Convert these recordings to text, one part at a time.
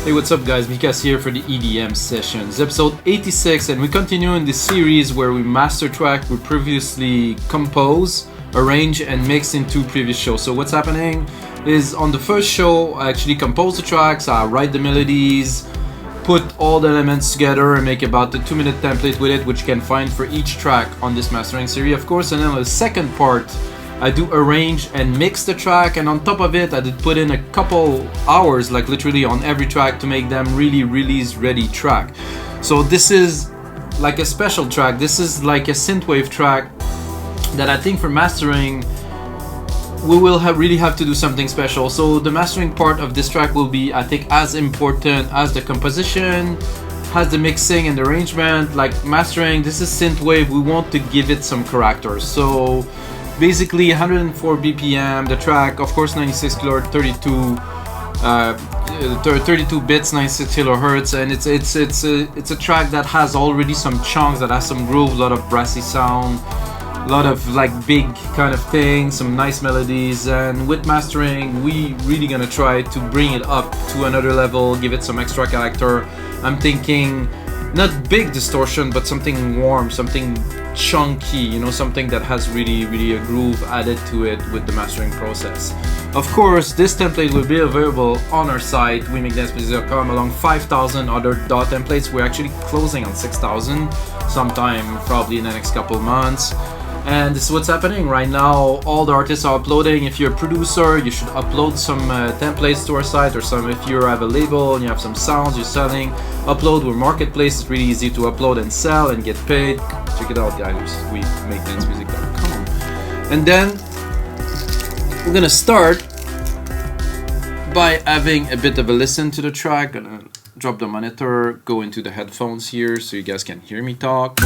Hey, what's up guys, Mikas here for the EDM sessions, episode 86, and we continue in this series where we master track we previously composed, arrange and mix in two previous shows. So what's happening is on the first show I actually compose the tracks, I write the melodies, put all the elements together and make about a 2-minute template with it, which you can find for each track on this mastering series, of course. And then on the second part I do arrange and mix the track, and on top of it I did put in a couple hours, like literally on every track, to make them really release ready track. So this is like a special track, this is like a synthwave track that I think for mastering we will really have to do something special. So the mastering part of this track will be, I think, as important as the composition, as the mixing and the arrangement. Like mastering, this is synthwave, we want to give it some character. So basically 104 BPM, the track, of course 96 kilohertz, 32 bits, 96 kilohertz, and it's a track that has already some chunks, that has some groove, a lot of brassy sound, a lot of like big kind of things, some nice melodies. And with mastering we really gonna try to bring it up to another level, give it some extra character. I'm thinking not big distortion, but something warm, something chunky, you know, something that has really a groove added to it with the mastering process. Of course, this template will be available on our site, wemakedancemusic.com, along 5,000 other DAW templates. We're actually closing on 6,000 sometime probably in the next couple months. And this is what's happening right now. All the artists are uploading. If you're a producer, you should upload some templates to our site, or some, if you have a label and you have some sounds you're selling, upload. We're marketplace, it's really easy to upload and sell and get paid. Check it out guys, wemakedancemusic.com. And then we're gonna start by having a bit of a listen to the track. Gonna drop the monitor, go into the headphones here so you guys can hear me talk.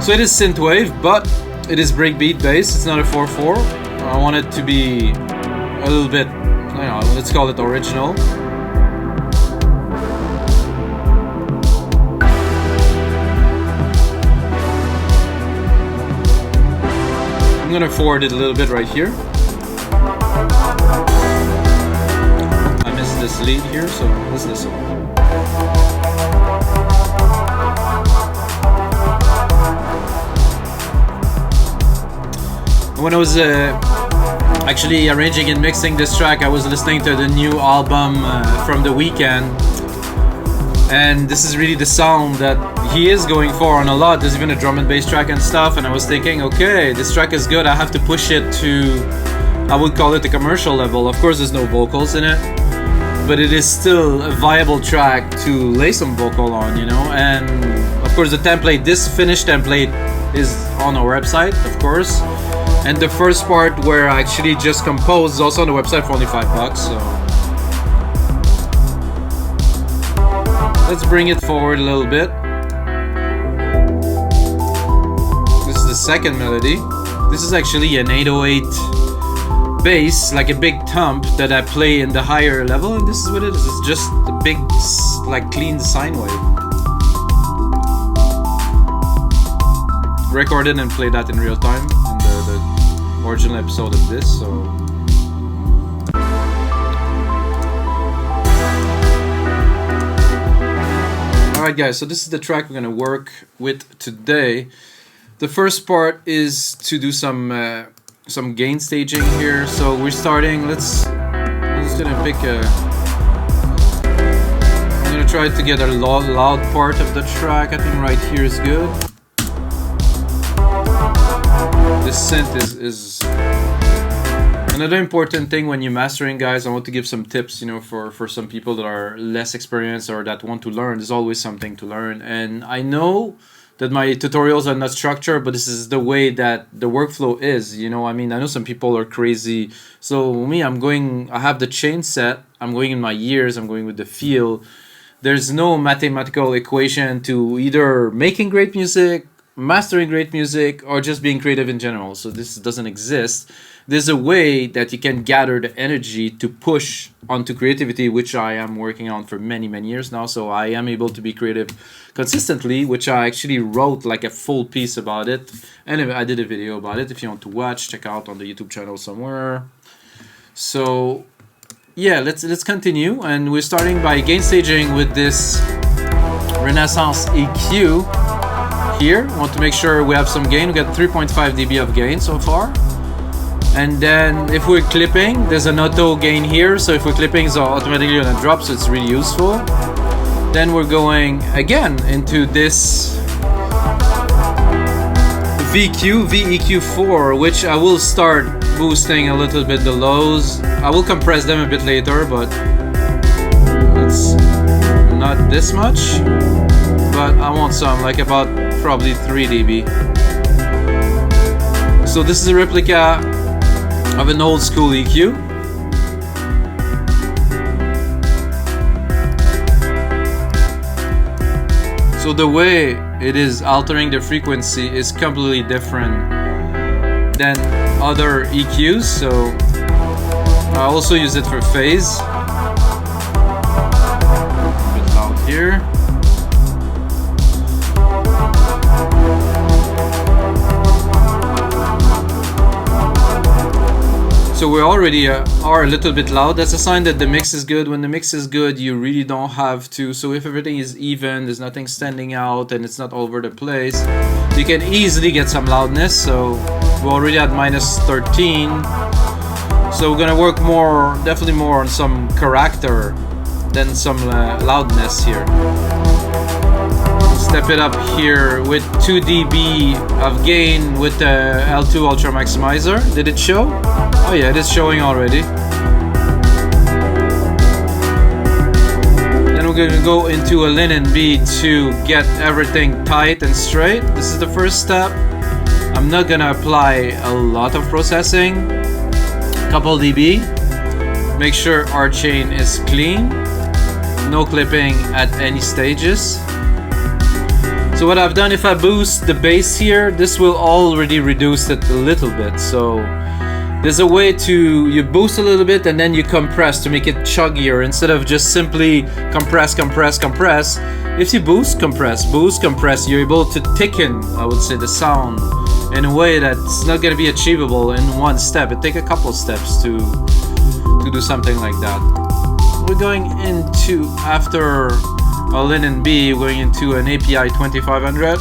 So it is synthwave, but it is breakbeat based. It's not a 4/4. I want it to be a little bit, you know, let's call it original. I'm gonna forward it a little bit right here. I missed this lead here, so let's listen. When I was actually arranging and mixing this track, I was listening to the new album from the Weeknd, and this is really the sound that he is going for on a lot. There's even a drum and bass track and stuff, and I was thinking, okay, this track is good, I have to push it to, I would call it the commercial level. Of course there's no vocals in it, but it is still a viable track to lay some vocal on, you know. And of course the template, this finished template, is on our website, of course. And the first part where I actually just composed is also on the website for only $5. So let's bring it forward a little bit. This is the second melody. This is actually an 808 bass, like a big thump that I play in the higher level, and this is what it is. It's just a big, like, clean sine wave. Recorded and played that in real time in the original episode of this. So alright guys, so this is the track we're gonna work with today. The first part is to do some gain staging here. So we're starting, I'm just gonna pick a, I'm gonna try to get a loud part of the track. I think right here is good. This synth is another important thing when you're mastering, guys. I want to give some tips, you know, for some people that are less experienced or that want to learn. There's always something to learn, and I know that my tutorials are not structured, but this is the way that the workflow is, you know. I mean, I know some people are crazy. So me, I have the chain set, I'm going in my ears, I'm going with the feel. There's no mathematical equation to either making great music mastering great music or just being creative in general. So this doesn't exist. There's a way that you can gather the energy to push onto creativity, which I am working on for many years now. So I am able to be creative consistently, which I actually wrote like a full piece about it. And I did a video about it. If you want to watch, check out on the YouTube channel somewhere. So yeah, let's continue. And we're starting by gain staging with this Renaissance EQ here. Want to make sure we have some gain. We got 3.5 dB of gain so far. And then if we're clipping, there's an auto gain here. So if we're clipping, it's automatically gonna drop, so it's really useful. Then we're going again into this VEQ4, which I will start boosting a little bit the lows. I will compress them a bit later, but it's not this much. But I want some, like about probably 3 dB. So this is a replica of an old school EQ. So the way it is altering the frequency is completely different than other EQs. So I also use it for phase. A bit loud here. So we already are a little bit loud. That's a sign that the mix is good. When the mix is good, you really don't have to. So if everything is even, there's nothing standing out, and it's not all over the place, you can easily get some loudness. So we're already at -13. So we're gonna work more, definitely more on some character than some loudness here. Step it up here with 2 dB of gain with the L2 Ultramaximizer. Did it show? Oh yeah, it is showing already. Then we're going to go into a LinMB to get everything tight and straight. This is the first step. I'm not gonna apply a lot of processing. Couple dB. Make sure our chain is clean. No clipping at any stages. So what I've done, if I boost the bass here, this will already reduce it a little bit. So there's a way to, you boost a little bit and then you compress to make it chuggier instead of just simply compress. If you boost, compress, you're able to thicken, I would say, the sound in a way that's not going to be achievable in one step. It takes a couple steps to do something like that. We're going into, after a LinMB, going into an API 2500.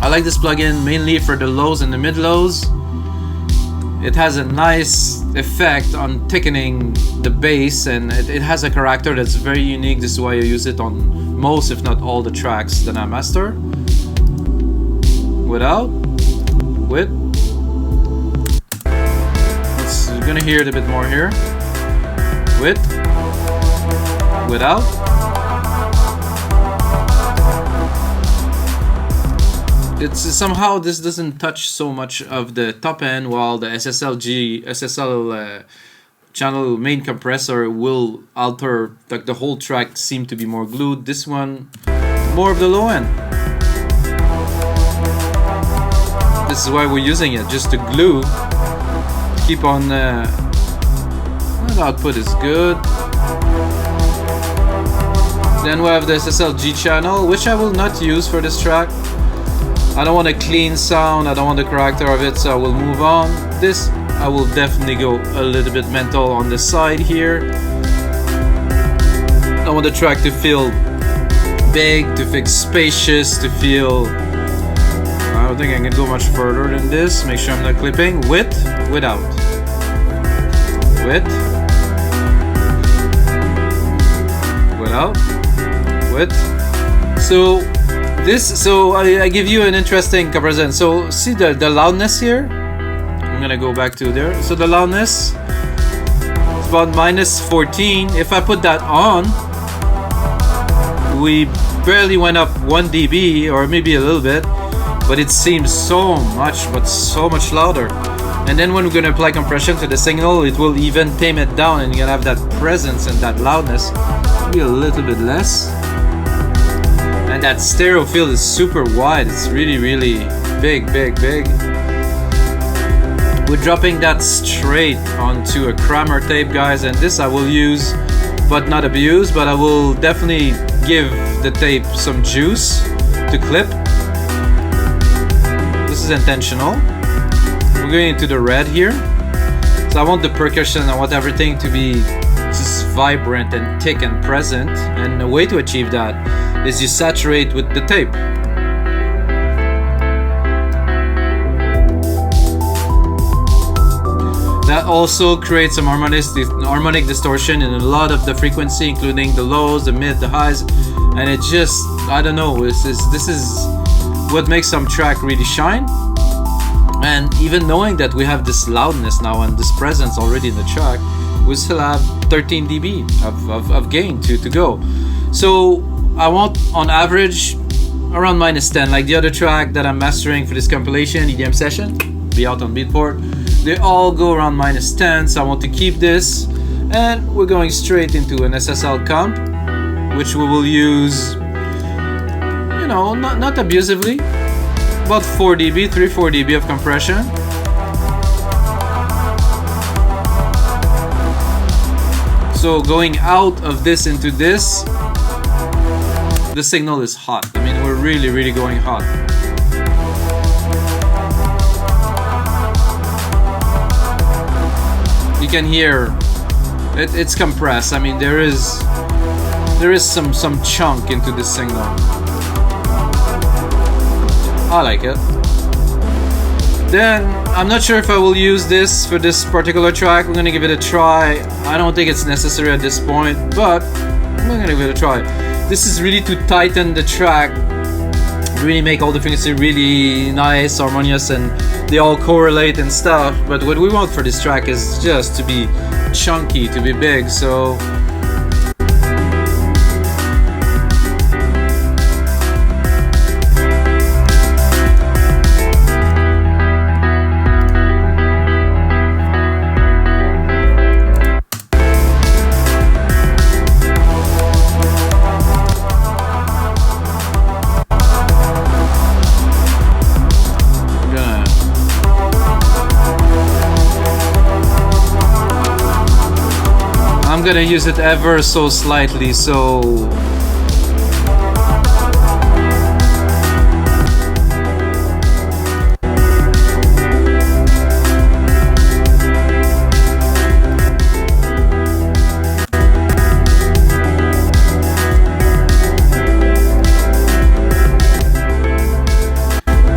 I like this plugin mainly for the lows and the mid lows. It has a nice effect on thickening the bass, and it has a character that's very unique. This is why I use it on most, if not all, the tracks that I master. Without, with. You're gonna hear it a bit more here. With, without. It's somehow this doesn't touch so much of the top end, while the SSL channel main compressor will alter, like the whole track seem to be more glued. This one, more of the low end. This is why we're using it, just to glue. Keep on. The output is good. Then we have the SSL G Channel, which I will not use for this track. I don't want a clean sound, I don't want the character of it, so I will move on. This, I will definitely go a little bit mental on the side here. I want the track to feel big, to feel spacious, to feel... I don't think I can go much further than this. Make sure I'm not clipping. With, without. With. Without. With. So... So I give you an interesting comparison. So see the loudness here. I'm gonna go back to there. So the loudness is about -14. If I put that on, we barely went up 1 dB or maybe a little bit, but it seems so much louder. And then when we're gonna apply compression to the signal, it will even tame it down, and you're gonna have that presence and that loudness. Maybe a little bit less. And that stereo field is super wide. It's really, really big. We're dropping that straight onto a Kramer tape, guys, and this I will use, but not abuse, but I will definitely give the tape some juice to clip. This is intentional. We're going into the red here. So I want the percussion, I want everything to be just vibrant and thick and present, and the way to achieve that is you saturate with the tape. That also creates some harmonic distortion in a lot of the frequency, including the lows, the mid, the highs, and it just, I don't know, this is what makes some track really shine. And even knowing that we have this loudness now and this presence already in the track, we still have 13 dB of gain to go. So I want on average around -10, like the other track that I'm mastering for this compilation, EDM session, be out on Beatport. They all go around -10, so I want to keep this, and we're going straight into an SSL comp, which we will use, you know, not abusively, about 4 dB, 3-4 dB of compression. So going out of this into this, the signal is hot. I mean, we're really going hot. You can hear it's compressed. I mean, there is some chunk into this signal. I like it. Then I'm not sure if I will use this for this particular track. We're gonna give it a try. I don't think it's necessary at this point, but I'm gonna give it a try. This is really to tighten the track, really make all the frequency really nice, harmonious, and they all correlate and stuff. But what we want for this track is just to be chunky, to be big. So I'm gonna use it ever so slightly, so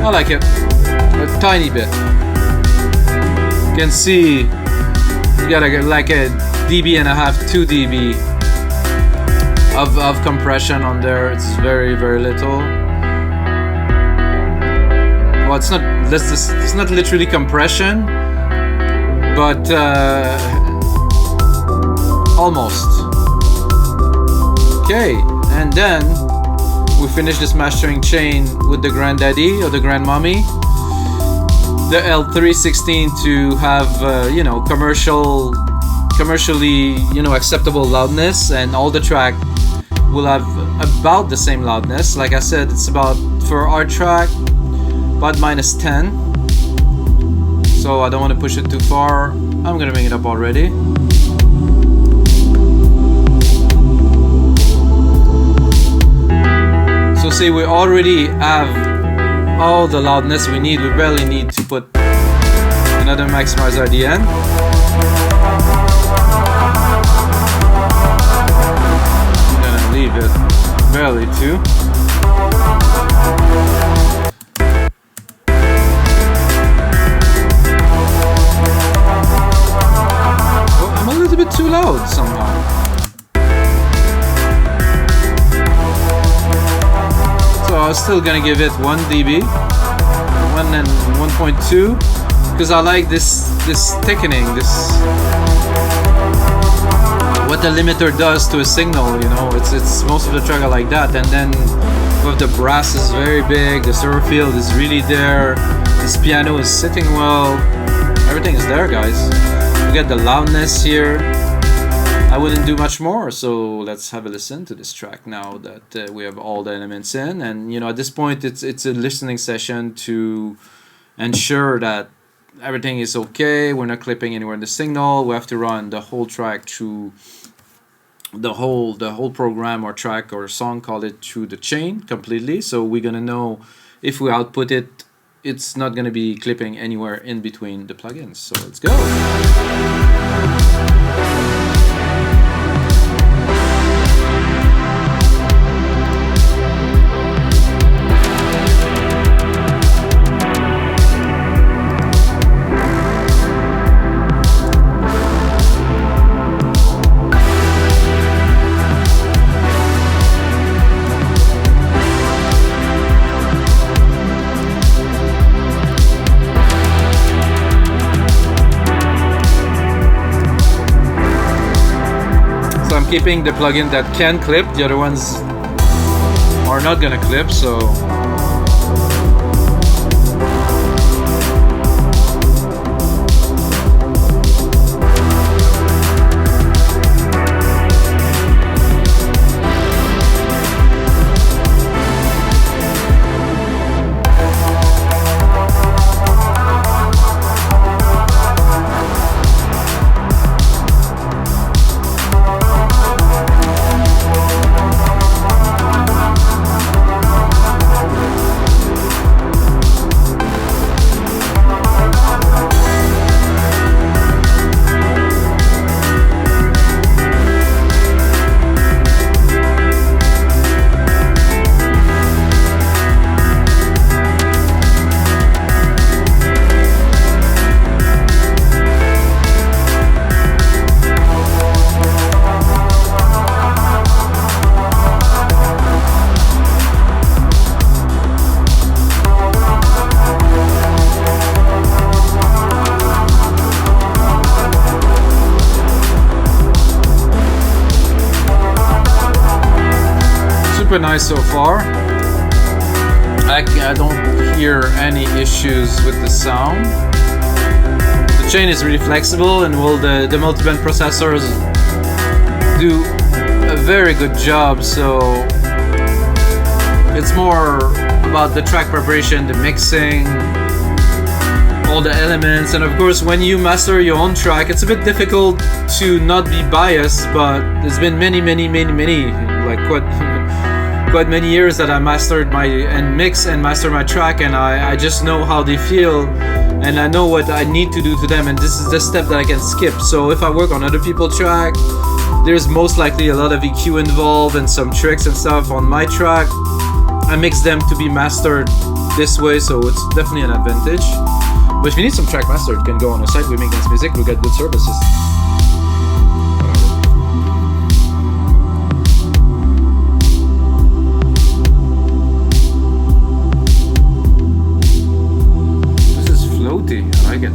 I like it a tiny bit. You can see you got like a dB and a half, 2 dB of compression on there. It's very little. Well, it's not literally compression, but almost. Okay, and then we finish this mastering chain with the granddaddy or the grandmommy, the L316, to have you know, commercially, you know, acceptable loudness, and all the track will have about the same loudness. Like I said, it's about, for our track, about -10, so I don't want to push it too far. I'm gonna bring it up already. So see, we already have all the loudness we need. We barely need to put another maximizer at the end. Leave it barely too. Oh, I'm a little bit too loud somehow. So I was still gonna give it 1 dB, 1 and 1.2, because I like this thickening, what the limiter does to a signal, you know. It's most of the track are like that. And then with the brass is very big, the stereo field is really there, this piano is sitting well, everything is there, guys. We get the loudness here. I wouldn't do much more, so let's have a listen to this track now that we have all the elements in. And you know, at this point, it's a listening session to ensure that everything is okay. We're not clipping anywhere in the signal. We have to run the whole track through the whole program or track or song, call it, through the chain completely. So we're gonna know if we output it, it's not gonna be clipping anywhere in between the plugins. So let's go. Keeping the plugin that can clip, the other ones are not gonna clip, so nice so far. I don't hear any issues with the sound. The chain is really flexible, and the multiband processors do a very good job. So it's more about the track preparation, the mixing, all the elements, and of course when you master your own track, it's a bit difficult to not be biased. But there's been many, like quite many years that I mastered mix and master my track, and I just know how they feel, and I know what I need to do to them, and this is the step that I can skip. So if I work on other people's track, there's most likely a lot of EQ involved and some tricks and stuff. On my track, I mix them to be mastered this way, so it's definitely an advantage. But if you need some track mastered, you can go on our site, We Make Dance Music, we get good services. I like it.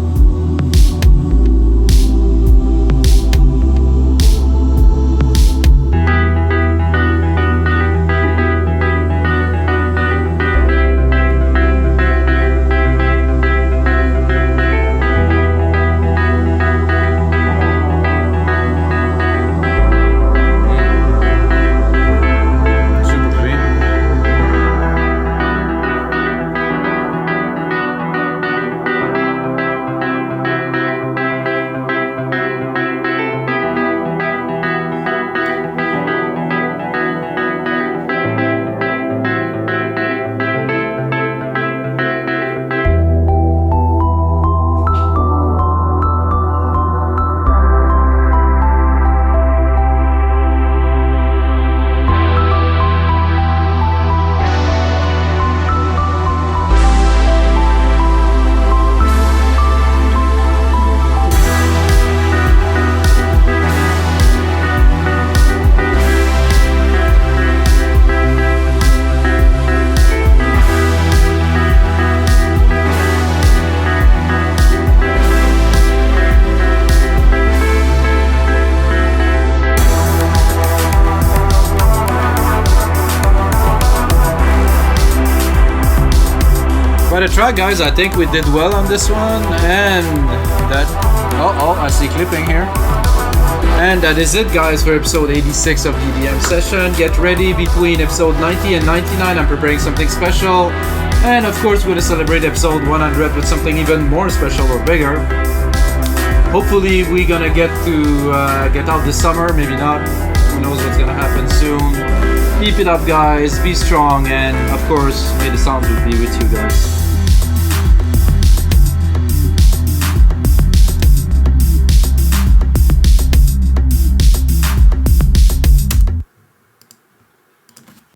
Quite a track, guys. I think we did well on this one, and that... Oh, I see clipping here. And that is it, guys, for episode 86 of EDM Session. Get ready, between episode 90 and 99 I'm preparing something special, and of course we're going to celebrate episode 100 with something even more special or bigger. Hopefully we're gonna get out this summer, maybe not, who knows what's gonna happen soon. Keep it up, guys, be strong, and of course may the sound be with you guys.